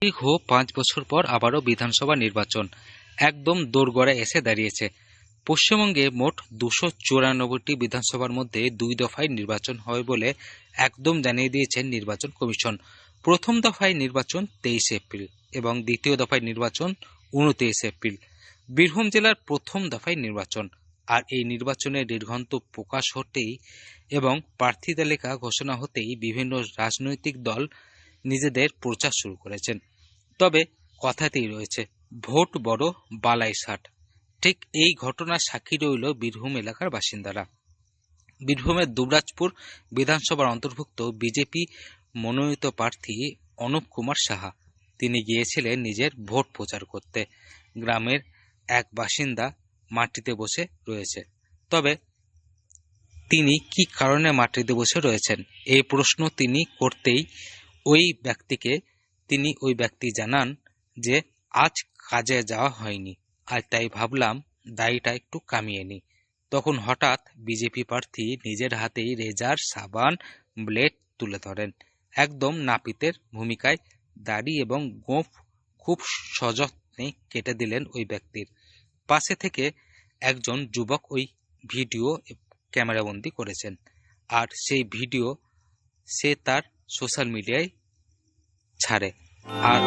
দীর্ঘ ৫ বছর পর আবারও বিধানসভা নির্বাচন একদম দোরগোড়ায় এসে দাঁড়িয়েছে। পশ্চিমবঙ্গে মোট ২৯৪টি বিধানসভার মধ্যে ২ দফায় নির্বাচন হবে বলে একদম জানিয়ে দিয়েছেন নির্বাচন কমিশন। প্রথম দফায় নির্বাচন ২৩ এপ্রিল এবং দ্বিতীয় দফায় নির্বাচন ২৯ এপ্রিল। বীরভূম জেলার প্রথম দফায় নির্বাচন। আর এই নির্বাচনের নির্ঘণ্ট প্রকাশ হতেই এবং প্রার্থী তালিকা ঘোষণা হতেই বিভিন্ন রাজনৈতিক দল নিজেদের প্রচার শুরু করেছেন। তবে কথাতেই রয়েছে, ভোট বড় বালাই ষাট। ঠিক এই ঘটনার সাক্ষী রইল বীরভূম এলাকার বাসিন্দারা। বীরভূমের দুবরাজপুর বিধানসভার অন্তর্ভুক্ত বিজেপি মনোনীত প্রার্থী অনুপ কুমার সাহা তিনি গিয়েছিলেন নিজের ভোট প্রচার করতে। গ্রামের এক বাসিন্দা মাটিতে বসে রয়েছে। তবে তিনি কি কারণে মাটিতে বসে রয়েছেন এই প্রশ্ন তিনি করতেই ওই ব্যক্তি জানান যে আজ কাজে যাওয়া হয়নি, আর তাই ভাবলাম দাড়িটা একটু কামিয়ে নিই। তখন হঠাৎ বিজেপি প্রার্থী নিজের হাতেই রেজার, সাবান, ব্লেড তুলে ধরেন। একদম নাপিতের ভূমিকায় দাড়ি এবং গোঁফ খুব সযত্নে কেটে দিলেন ওই ব্যক্তির। পাশে থেকে একজন যুবক ওই ভিডিও ক্যামেরাবন্দি করেছেন, আর সেই ভিডিও সে তার সোশ্যাল মিডিয়ায় ছাড়ে। আর